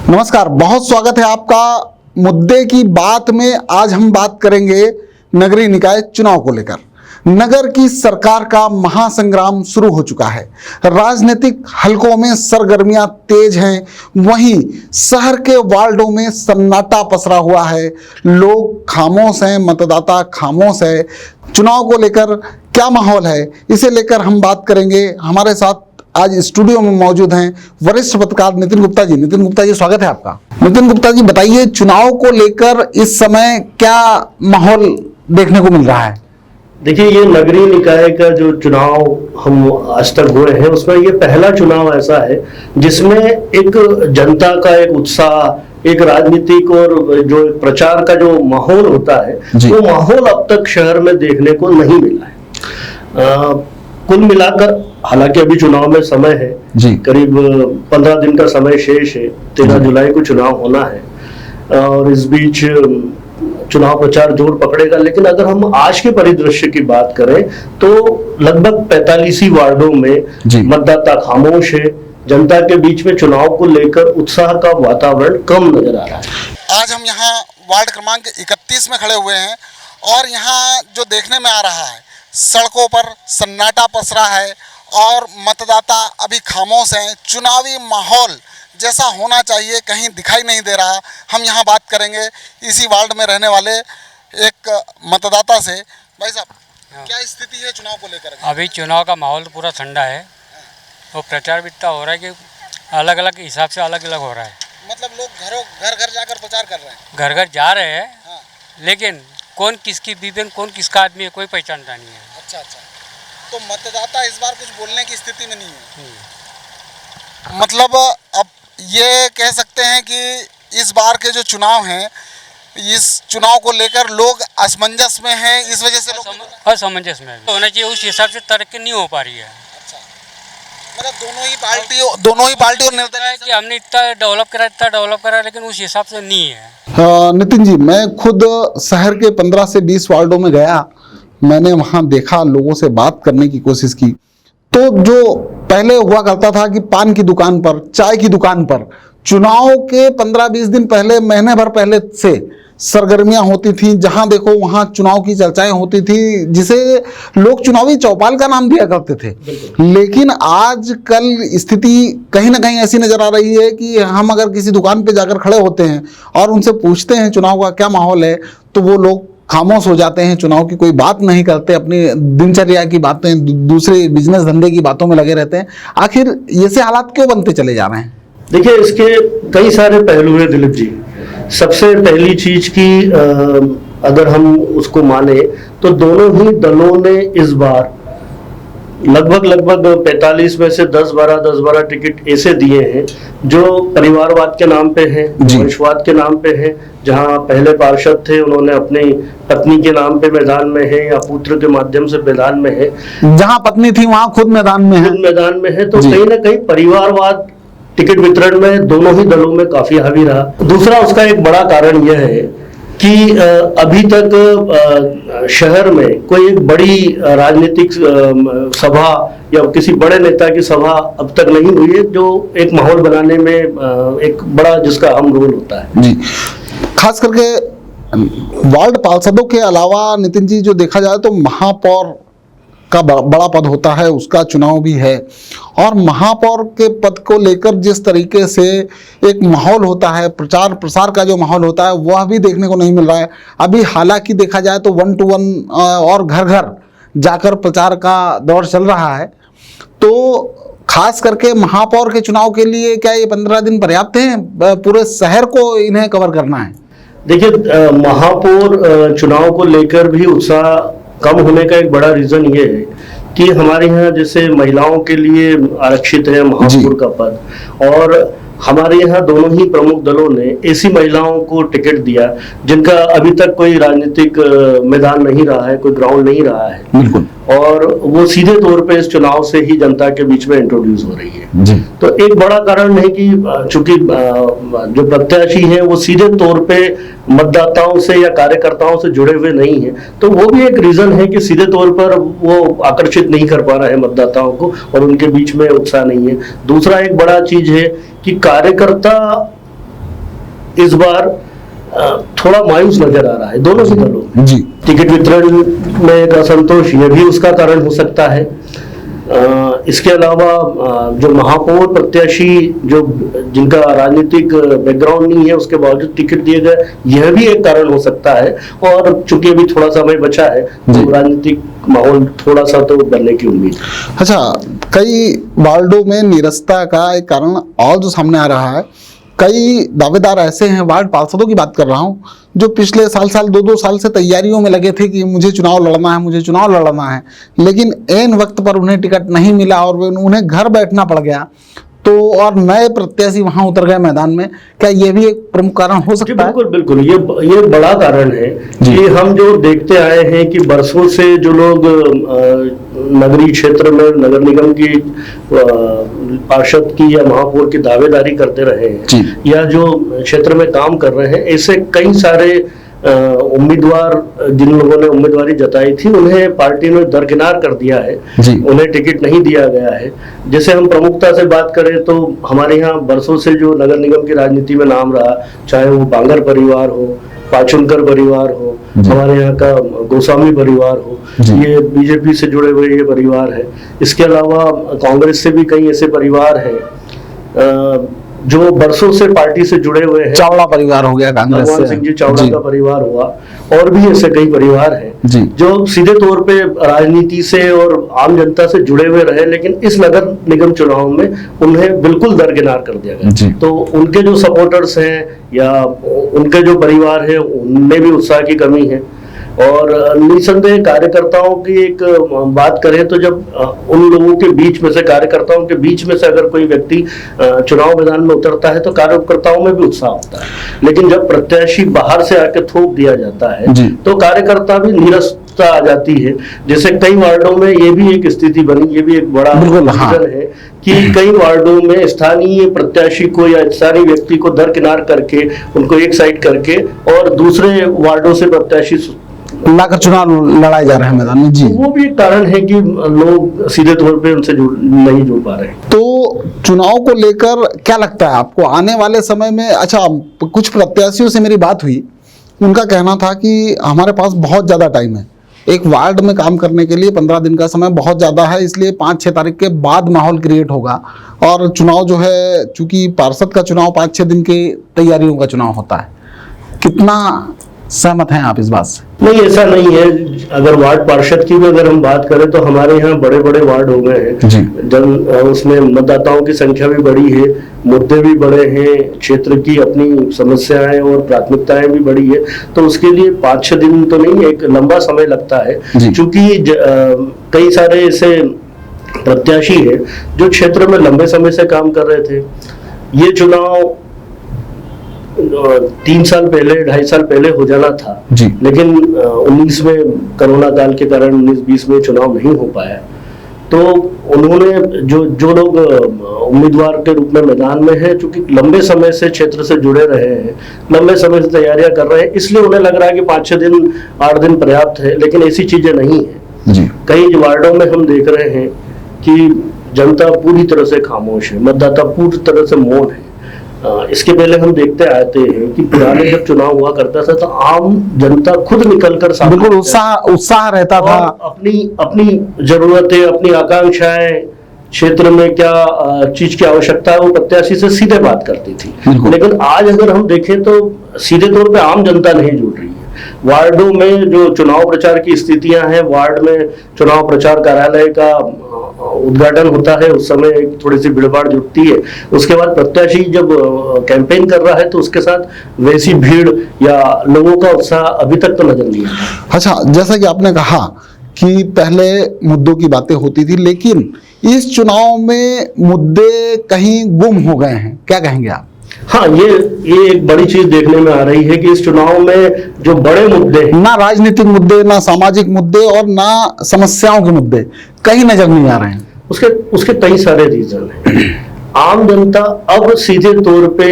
नमस्कार, बहुत स्वागत है आपका मुद्दे की बात में। आज हम बात करेंगे नगरीय निकाय चुनाव को लेकर। नगर की सरकार का महासंग्राम शुरू हो चुका है। राजनीतिक हलकों में सरगर्मियां तेज हैं, वहीं शहर के वार्डों में सन्नाटा पसरा हुआ है। लोग खामोश हैं, मतदाता खामोश है। चुनाव को लेकर क्या माहौल है, इसे लेकर हम बात करेंगे। हमारे साथ आज स्टूडियो में मौजूद हैं वरिष्ठ पत्रकार नितिन गुप्ता जी। नितिन गुप्ता जी, स्वागत है आपका। नितिन गुप्ता जी, बताइए, चुनाव को लेकर इस समय क्या माहौल देखने को मिल रहा है? देखिए, ये नगरीय निकाय का जो चुनाव हम आज तक हुए हैं उसमें ये पहला चुनाव ऐसा है जिसमें एक जनता का एक उत्साह, एक राजनीतिक और जो प्रचार का जो माहौल होता है वो माहौल अब तक शहर में देखने को नहीं मिला है। कुल मिलाकर, हालांकि अभी चुनाव में समय है, करीब 15 दिन का समय शेष है। 13 जुलाई को चुनाव होना है और इस बीच चुनाव प्रचार जोर पकड़ेगा। लेकिन अगर हम आज के परिदृश्य की बात करें तो लगभग 45 ही वार्डों में मतदाता खामोश है। जनता के बीच में चुनाव को लेकर उत्साह का वातावरण कम नजर आ रहा है। आज हम यहाँ वार्ड क्रमांक 31 में खड़े हुए हैं और यहाँ जो देखने में आ रहा है, सड़कों पर सन्नाटा पसरा है और मतदाता अभी खामोश हैं। चुनावी माहौल जैसा होना चाहिए कहीं दिखाई नहीं दे रहा। हम यहाँ बात करेंगे इसी वार्ड में रहने वाले एक मतदाता से। भाई साहब, क्या स्थिति है चुनाव को लेकर? अभी चुनाव का माहौल तो पूरा ठंडा है और प्रचार भी इतना हो रहा है कि अलग अलग हिसाब से अलग अलग हो रहा है। मतलब लोग घर घर जाकर प्रचार कर रहे हैं? घर घर जा रहे हैं, लेकिन कौन किसकी बीबी, कौन किसका आदमी है, कोई पहचानता नहीं है। अच्छा, तो मतदाता इस बार कुछ बोलने की स्थिति में नहीं है। मतलब अब ये कह सकते हैं कि इस बार के जो चुनाव हैं, इस चुनाव को लेकर लोग असमंजस में हैं। इस वजह से लोग असमंजस में होना चाहिए, उस हिसाब से तरक्की नहीं हो पा रही है। अच्छा, मतलब दोनों ही पार्टियों ने निर्णय कि हमने इतना डेवलप करा लेकिन उस हिसाब से नहीं है। नितिन जी, मैं खुद शहर के 15 से 20 वार्डों में गया। मैंने वहां देखा, लोगों से बात करने की कोशिश की, तो जो पहले हुआ करता था कि पान की दुकान पर, चाय की दुकान पर चुनाव के 15-20 दिन पहले, महीने भर पहले से सरगर्मियां होती थी। जहां देखो वहां चुनाव की चर्चाएं होती थी, जिसे लोग चुनावी चौपाल का नाम दिया करते थे। लेकिन आज कल स्थिति कहीं ना कहीं ऐसी नजर आ रही है कि हम अगर किसी दुकान पे जाकर खड़े होते हैं और उनसे पूछते हैं चुनाव का क्या माहौल है, तो वो लोग खामोश हो जाते हैं, चुनाव की कोई बात नहीं करते, अपनी दिनचर्या की बातें, दूसरे बिजनेस धंधे की बातों में लगे रहते हैं। आखिर ये से हालात क्यों बनते चले जा रहे हैं? देखिए, इसके कई सारे पहलू हैं दिलीप जी। सबसे पहली चीज की अगर हम उसको माने तो दोनों ही दलों ने इस बार लगभग 45 में से 10-12 टिकट ऐसे दिए हैं जो परिवारवाद के नाम पे हैं, वंशवाद के नाम पे हैं। जहां पहले पार्षद थे, उन्होंने अपनी पत्नी के नाम पे मैदान में है या पुत्र के माध्यम से मैदान में है। जहां पत्नी थी वहां खुद मैदान में है। तो कहीं ना कहीं परिवारवाद टिकट वितरण में दोनों ही दलों में काफी हावी रहा। दूसरा, उसका एक बड़ा कारण यह है कि अभी तक शहर में कोई एक बड़ी राजनीतिक सभा या किसी बड़े नेता की सभा अब तक नहीं हुई है, जो एक माहौल बनाने में एक बड़ा, जिसका अहम रोल होता है। जी, खास करके वार्ड पार्षदों के अलावा नितिन जी, जो देखा जाए तो महापौर का बड़ा पद होता है, उसका चुनाव भी है। और महापौर के पद को लेकर जिस तरीके से एक माहौल होता है, प्रचार प्रसार का जो माहौल होता है, वह भी देखने को नहीं मिल रहा है अभी। हालांकि देखा जाए तो 1 to 1 और घर घर जाकर प्रचार का दौर चल रहा है। तो खास करके महापौर के चुनाव के लिए क्या ये 15 दिन पर्याप्त हैं? पूरे शहर को इन्हें कवर करना है। देखिए, महापौर चुनाव को लेकर भी उत्साह कम होने का एक बड़ा रीजन ये है कि हमारे यहाँ जैसे महिलाओं के लिए आरक्षित है महापौर का पद, और हमारे यहाँ दोनों ही प्रमुख दलों ने ऐसी महिलाओं को टिकट दिया जिनका अभी तक कोई राजनीतिक मैदान नहीं रहा है, कोई ग्राउंड नहीं रहा है। बिल्कुल। और वो सीधे तौर पे इस चुनाव से ही जनता के बीच में इंट्रोड्यूस हो रही है। जी। तो एक बड़ा कारण है कि चूंकि जो प्रत्याशी हैं वो सीधे तौर पे मतदाताओं से या कार्यकर्ताओं से जुड़े हुए नहीं हैं, तो वो भी एक रीजन है कि सीधे तौर पर वो आकर्षित नहीं कर पा रहा है मतदाताओं को और उनके बीच में उत्साह नहीं है। दूसरा एक बड़ा चीज है कि कार्यकर्ता इस बार थोड़ा मायूस नजर आ रहा है दोनों ही दलों में। जी। टिकट वितरण में एक असंतोष ये भी उसका कारण हो सकता है। इसके अलावा जो महापौर प्रत्याशी जो जिनका राजनीतिक बैकग्राउंड नहीं है उसके बावजूद टिकट दिए गए, यह भी एक कारण हो सकता है। और चूंकि अभी थोड़ा समय बचा है तो राजनीतिक माहौल थोड़ा सा तो बनने की उम्मीद है। अच्छा, कई वार्डों में निरस्ता का एक कारण और जो सामने आ रहा है, कई दावेदार ऐसे हैं, वार्ड पार्षदों की बात कर रहा हूं, जो पिछले साल 2 साल से तैयारियों में लगे थे कि मुझे चुनाव लड़ना है, मुझे चुनाव लड़ना है, लेकिन ऐन वक्त पर उन्हें टिकट नहीं मिला और उन्हें घर बैठना पड़ गया, तो और नए प्रत्याशी वहां उतर गए मैदान में। क्या ये भी एक प्रमुख कारण हो सकता है? बिल्कुल बिल्कुल, ये बड़ा कारण है कि हम जो देखते आए हैं कि बरसों से जो लोग नगरीय क्षेत्र में नगर निगम की पार्षद की या महापौर की दावेदारी करते रहे हैं या जो क्षेत्र में काम कर रहे हैं, ऐसे कई सारे उम्मीदवार जिन लोगों ने उम्मीदवारी जताई थी उन्हें पार्टी ने दरकिनार कर दिया है, उन्हें टिकट नहीं दिया गया है। जैसे हम प्रमुखता से बात करें तो हमारे यहाँ बरसों से जो नगर निगम की राजनीति में नाम रहा, चाहे वो बांगर परिवार हो, पाचुनकर परिवार हो, हमारे यहाँ का गोस्वामी परिवार हो, ये बीजेपी से जुड़े हुए ये परिवार है। इसके अलावा कांग्रेस से भी कई ऐसे परिवार हैं जो बरसों से पार्टी से जुड़े हुए हैं। चावड़ा परिवार हो गया कांग्रेस से, भगवान सिंह जी चावड़ा का परिवार हुआ, और भी ऐसे कई परिवार हैं जो सीधे तौर पे राजनीति से और आम जनता से जुड़े हुए रहे, लेकिन इस नगर निगम चुनाव में उन्हें बिल्कुल दरकिनार कर दिया गया। तो उनके जो सपोर्टर्स हैं या उनके जो परिवार है उनमें भी उत्साह की कमी है। और निसंदेह कार्यकर्ताओं की एक बात करें तो जब उन लोगों के बीच में से, कार्यकर्ताओं के बीच में से अगर कोई व्यक्ति चुनाव मैदान में उतरता है तो कार्यकर्ताओं में भी उत्साह होता है, लेकिन जब प्रत्याशी बाहर से आके थोप दिया जाता है तो कार्यकर्ता भी निरस्ता आ जाती है। जैसे कई वार्डों में ये भी एक स्थिति बनी, ये भी एक बड़ा रीजन है कि कई वार्डों में स्थानीय प्रत्याशी को या स्थानीय व्यक्ति को दरकिनार करके, उनको एक साइड करके और दूसरे वार्डों से प्रत्याशी लाकर चुनाव लड़ाए जा रहे हैं मैदान में। जी, वो भी एक कारण है कि लोग सीधे तौर पे उनसे नहीं जुड़ पा रहे। तो चुनाव को लेकर क्या लगता है आपको आने वाले समय में? अच्छा, कुछ प्रत्याशियों से मेरी बात हुई, उनका कहना था कि हमारे पास बहुत ज़्यादा टाइम है, एक वार्ड में काम करने के लिए 15 दिन का समय बहुत ज़्यादा है, इसलिए 5-6 तारीख के बाद माहौल क्रिएट होगा। और चुनाव जो है, चूंकि पार्षद का चुनाव 5-6 दिन की तैयारियों का चुनाव होता है, कितना सहमत हैं आप इस बात से? नहीं, ऐसा नहीं है। अगर वार्ड पार्षद की भी अगर हम बात करें तो हमारे यहाँ बड़े बड़े वार्ड हो गए हैं, उसमें मतदाताओं की संख्या भी बड़ी है, मुद्दे भी बड़े हैं, क्षेत्र की अपनी समस्याएं और प्राथमिकताएं भी बड़ी है, तो उसके लिए 5-6 दिन तो नहीं, एक लंबा समय लगता है। क्योंकि कई सारे ऐसे प्रत्याशी है जो क्षेत्र में लंबे समय से काम कर रहे थे। ये चुनाव 3 साल पहले, 2.5 साल पहले हो जाना था, लेकिन 19 में कोरोना काल के कारण 19-20 में चुनाव नहीं हो पाया। तो उन्होंने जो लोग उम्मीदवार के रूप में मैदान में है, चूंकि लंबे समय से क्षेत्र से जुड़े रहे हैं, लंबे समय से तैयारियां कर रहे हैं, इसलिए उन्हें लग रहा है कि 5-6 दिन 8 दिन पर्याप्त है, लेकिन ऐसी चीजें नहीं है। कई वार्डों में हम देख रहे हैं कि जनता पूरी तरह से खामोश है, मतदाता पूरी तरह से मौन है। इसके पहले हम देखते आते हैं कि पुराने जब चुनाव हुआ करता था तो आम जनता खुद निकलकर बिल्कुल उत्साह रहता था, अपनी जरूरतें, अपनी आकांक्षाएं, क्षेत्र में क्या चीज की आवश्यकता है वो प्रत्याशी से सीधे बात करती थी। लेकिन आज अगर हम देखें तो सीधे तौर पे आम जनता नहीं जुड़ रही है। वार्डों में जो चुनाव प्रचार की स्थितियां हैं, वार्ड में चुनाव प्रचार कार्यालय का उद्घाटन होता है, उस समय थोड़ी सी भीड़भाड़ जुटती है। उसके बाद प्रत्याशी जब कैंपेन कर रहा है तो उसके साथ वैसी भीड़ या लोगों का उत्साह अभी तक तो नजर नहीं आता। अच्छा, जैसा कि आपने कहा कि पहले मुद्दों की बातें होती थी, लेकिन इस चुनाव में मुद्दे कहीं गुम हो गए हैं, क्या कहेंगे आप? हाँ, ये एक बड़ी चीज देखने में आ रही है कि इस चुनाव में जो बड़े मुद्दे, ना राजनीतिक मुद्दे, ना सामाजिक मुद्दे और ना समस्याओं के मुद्दे कहीं नजर नहीं आ रहे हैं। उसके कई सारे रीजन हैं। आम जनता अब सीधे तौर पे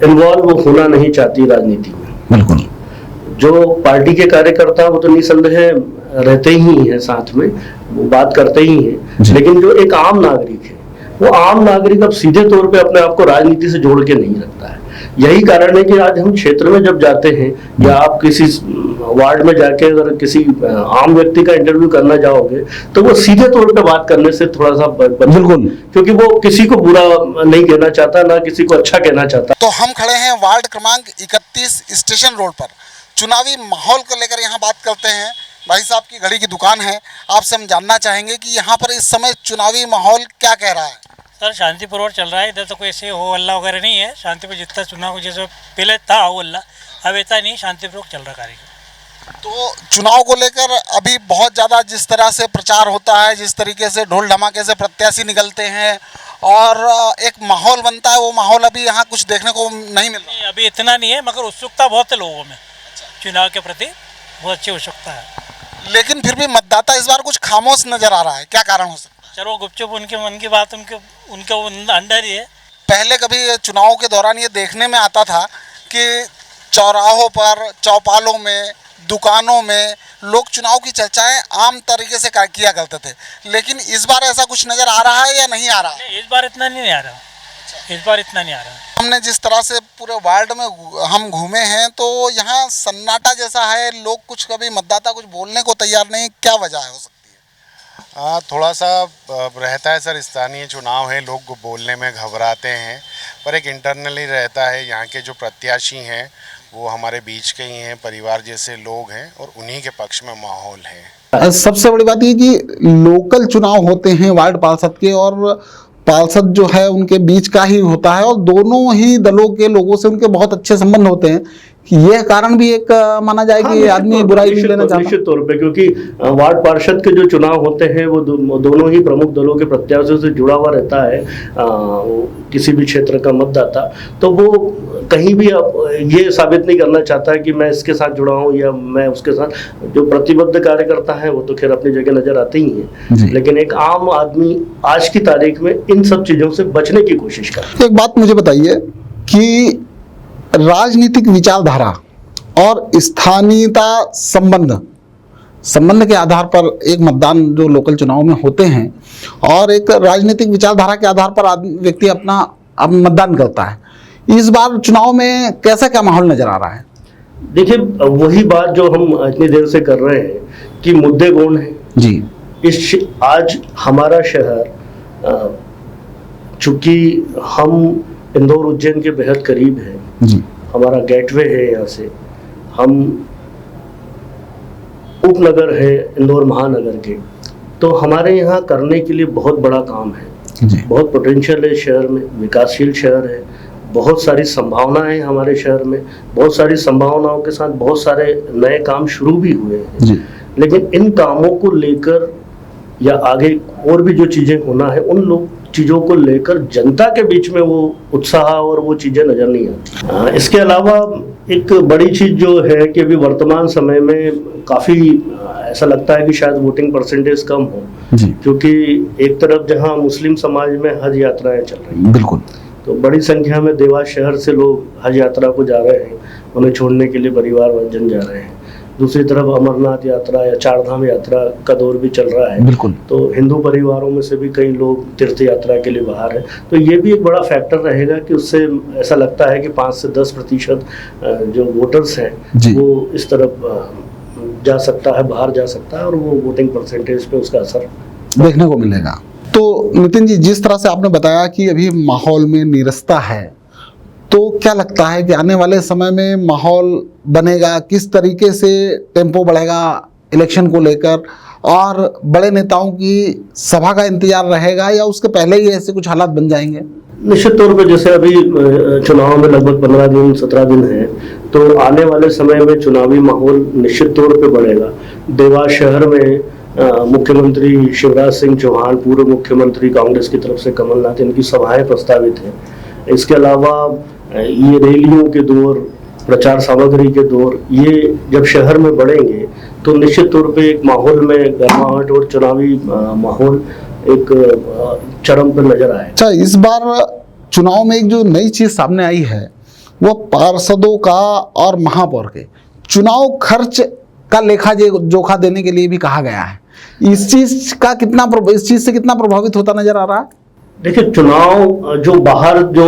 इन्वॉल्व होना नहीं चाहती राजनीति में। बिल्कुल, जो पार्टी के कार्यकर्ता वो तो निसंदेह रहते ही हैं, साथ में वो बात करते ही हैं, लेकिन जो एक आम नागरिक है वो आम नागरिक अब सीधे तौर पे अपने आप को राजनीति से जोड़ के नहीं रखता है। यही कारण है कि आज हम क्षेत्र में जब जाते हैं या आप किसी वार्ड में जाके अगर किसी आम व्यक्ति का इंटरव्यू करना जाओगे तो वो सीधे तौर पे बात करने से थोड़ा सा बिल्कुल, क्योंकि वो किसी को बुरा नहीं कहना चाहता, ना किसी को अच्छा कहना चाहता। तो हम खड़े हैं वार्ड क्रमांक 31 स्टेशन रोड पर। चुनावी माहौल को लेकर यहाँ बात करते हैं। भाई साहब की घड़ी की दुकान है, आपसे हम जानना चाहेंगे कि यहाँ पर इस समय चुनावी माहौल क्या कह रहा है। सर शांतिपूर्वक चल रहा है, इधर तो कोई ऐसे हो हल्ला वगैरह नहीं है। शांतिपूर्वक जितना चुनाव जैसे पहले था हो हल्ला, अब ऐसा नहीं, शांतिपूर्वक चल रहा कार्यक्रम। तो चुनाव को लेकर अभी बहुत ज़्यादा जिस तरह से प्रचार होता है, जिस तरीके से ढोल धमाके से प्रत्याशी निकलते हैं और एक माहौल बनता है, वो माहौल अभी यहाँ कुछ देखने को नहीं मिल रहा। अभी इतना नहीं है, मगर उत्सुकता बहुत है लोगों में, चुनाव के प्रति बहुत अच्छी उत्सुकता है। लेकिन फिर भी मतदाता इस बार कुछ खामोश नजर आ रहा है, क्या कारण हो सकता है? चलो गुपचुप उनके मन की बात उनके अंडर ही है। पहले कभी चुनाव के दौरान ये देखने में आता था कि चौराहों पर, चौपालों में, दुकानों में लोग चुनाव की चर्चाएं आम तरीके से किया करते थे, लेकिन इस बार ऐसा कुछ नजर आ रहा है या नहीं आ रहा? इस बार इतना नहीं आ रहा, इस बार इतना नहीं आ रहा। हमने जिस तरह से पूरे वार्ड में हम घूमे हैं तो यहाँ सन्नाटा जैसा है, लोग कुछ कभी मतदाता कुछ बोलने को तैयार नहीं, क्या वजह हो सकती है? थोड़ा सा रहता है सर, स्थानीय चुनाव है, लोग बोलने में घबराते हैं, पर एक इंटरनली रहता है। यहाँ के जो प्रत्याशी हैं वो हमारे बीच के ही हैं, परिवार जैसे लोग हैं और उन्हीं के पक्ष में माहौल है। सबसे बड़ी बात ये कि लोकल चुनाव होते हैं वार्ड पार्षद के, और पार्षद जो है उनके बीच का ही होता है और दोनों ही दलों के लोगों से उनके बहुत अच्छे संबंध होते हैं। कि यह कारण भी एक माना जाए कि आदमी बुराई नहीं लेना चाहता। निश्चित तौर पे, क्योंकि वार्ड पार्षद के जो चुनाव होते हैं वो दोनों ही प्रमुख दलों के प्रत्याशियों से जुड़ा हुआ रहता है। किसी भी क्षेत्र का मतदाता तो वो कहीं भी ये साबित नहीं करना चाहता है कि मैं इसके साथ जुड़ा हूँ या मैं उसके साथ। जो प्रतिबद्ध कार्यकर्ता है वो तो खैर अपनी जगह नजर आते ही हैं, लेकिन एक आम आदमी आज की तारीख में इन सब चीजों से बचने की कोशिश करता है। एक बात मुझे बताइए कि राजनीतिक विचारधारा और स्थानीयता संबंध के आधार पर एक मतदान जो लोकल चुनाव में होते हैं और एक राजनीतिक विचारधारा के आधार पर व्यक्ति अपना मतदान करता है। इस बार चुनाव में कैसा क्या माहौल नजर आ रहा है? देखिए, वही बात जो हम इतनी देर से कर रहे हैं कि मुद्दे कौन है जी। आज हमारा शहर, चूंकि हम इंदौर उज्जैन के बेहद करीब है जी, हमारा गेटवे है, यहाँ से हम उपनगर है इंदौर महानगर के, तो हमारे यहाँ करने के लिए बहुत बड़ा काम है जी। बहुत पोटेंशियल है शहर में, विकासशील शहर है, बहुत सारी संभावनाएं हैं हमारे शहर में, बहुत सारी संभावनाओं के साथ बहुत सारे नए काम शुरू भी हुए हैं जी। लेकिन इन कामों को लेकर या आगे और भी जो चीजें होना है उन चीजों को लेकर जनता के बीच में वो उत्साह और वो चीजें नजर नहीं आती। इसके अलावा एक बड़ी चीज जो है कि अभी वर्तमान समय में काफी ऐसा लगता है कि शायद वोटिंग परसेंटेज कम हो, क्योंकि एक तरफ जहां मुस्लिम समाज में हज यात्राएं चल रही हैं, बिल्कुल, तो बड़ी संख्या में देवास शहर से लोग हज यात्रा को जा रहे हैं, उन्हें छोड़ने के लिए परिवार वंजन जा रहे हैं। दूसरी तरफ अमरनाथ यात्रा या चारधाम यात्रा का दौर भी चल रहा है, बिल्कुल, तो हिंदू परिवारों में से भी कई लोग तीर्थ यात्रा के लिए बाहर है। तो ये भी एक बड़ा फैक्टर रहेगा कि उससे ऐसा लगता है कि 5 से 10% जो वोटर्स हैं वो इस तरफ जा सकता है, बाहर जा सकता है, और वो वोटिंग परसेंटेज पे उसका असर देखने को मिलेगा। तो नितिन जी, जिस तरह से आपने बताया कि अभी माहौल में नीरसता है, तो क्या लगता है कि आने वाले समय में माहौल बनेगा, किस तरीके से टेम्पो बढ़ेगा इलेक्शन को लेकर, और बड़े नेताओं की सभा का इंतजार रहेगा या उसके पहले ही ऐसे कुछ हालात बन जाएंगे? निश्चित तौर पर जैसे अभी चुनाव में लगभग 15 दिन 17 दिन है, तो आने वाले समय में चुनावी माहौल निश्चित तौर पर बढ़ेगा। देवास शहर में मुख्यमंत्री शिवराज सिंह चौहान, पूर्व मुख्यमंत्री कांग्रेस की तरफ से कमलनाथ, इनकी सभाएं प्रस्तावित हैं। इसके अलावा ये रैलियों के दौर, प्रचार सामग्री के दौर, ये जब शहर में बढ़ेंगे तो निश्चित तौर पे एक माहौल में गर्माहट और चुनावी माहौल एक चरम पर नजर आए। अच्छा, इस बार चुनाव में एक जो नई चीज सामने आई है वो पार्षदों का और महापौर के चुनाव खर्च का लेखा जोखा देने के लिए भी कहा गया है। इस चीज से कितना प्रभावित होता नजर आ रहा है? देखिए, चुनाव जो बाहर जो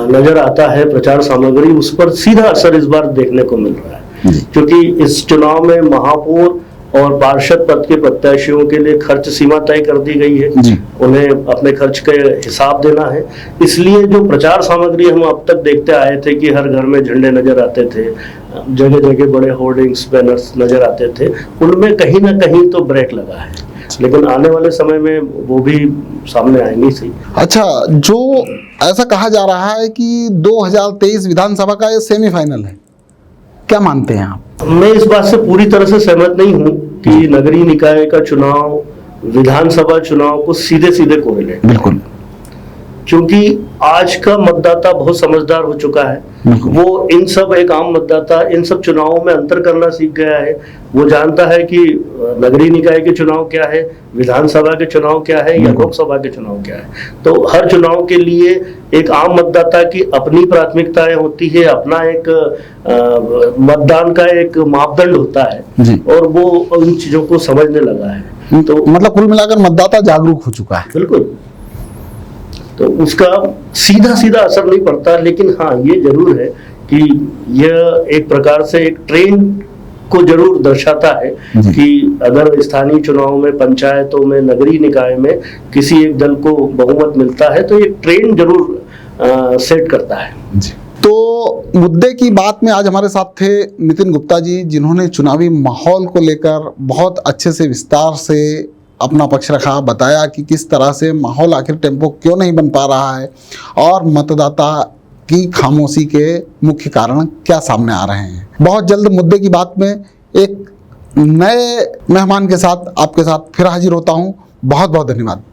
नजर आता है प्रचार सामग्री, उस पर सीधा असर इस बार देखने को मिल रहा है, क्योंकि इस चुनाव में महापौर और पार्षद पद के प्रत्याशियों के लिए खर्च सीमा तय कर दी गई है। उन्हें अपने खर्च के हिसाब देना है। इसलिए जो प्रचार सामग्री हम अब तक देखते आए थे कि हर घर में झंडे नजर आते थे, जगह जगह बड़े होर्डिंग्स, बैनर्स नजर आते थे, उनमें कहीं ना कहीं तो ब्रेक लगा है, लेकिन आने वाले समय में वो भी सामने आएंगी सही। अच्छा, जो ऐसा कहा जा रहा है कि 2023 विधानसभा का ये सेमीफाइनल है, क्या मानते हैं आप? मैं इस बात से पूरी तरह से सहमत नहीं हूं कि नगरीय निकाय का चुनाव विधानसभा चुनाव को सीधे सीधे कोरिलेट, बिल्कुल, क्योंकि आज का मतदाता बहुत समझदार हो चुका है। वो इन सब, एक आम मतदाता इन सब चुनावों में अंतर करना सीख गया है। वो जानता है कि नगरीय निकाय के चुनाव क्या है, विधानसभा के चुनाव क्या है या लोकसभा के चुनाव क्या है। तो हर चुनाव के लिए एक आम मतदाता की अपनी प्राथमिकताएं होती है, अपना एक मतदान का एक मापदंड होता है, और वो उन चीजों को समझने लगा है। तो मतलब कुल मिलाकर मतदाता जागरूक हो चुका है। बिल्कुल, तो उसका सीधा सीधा असर नहीं पड़ता, लेकिन हाँ, ये जरूर है कि यह एक प्रकार से एक ट्रेंड को जरूर दर्शाता है कि अगर स्थानीय चुनाव में, पंचायतों में, नगरीय निकाय में किसी एक दल को बहुमत मिलता है तो ये ट्रेंड जरूर सेट करता है जी। तो मुद्दे की बात में आज हमारे साथ थे नितिन गुप्ता जी, जिन्होंने चुनावी माहौल को लेकर बहुत अच्छे से विस्तार से अपना पक्ष रखा, बताया कि किस तरह से माहौल आखिर टेम्पो क्यों नहीं बन पा रहा है और मतदाता की खामोशी के मुख्य कारण क्या सामने आ रहे हैं। बहुत जल्द मुद्दे की बात में एक नए मेहमान के साथ आपके साथ फिर हाजिर होता हूँ। बहुत बहुत धन्यवाद।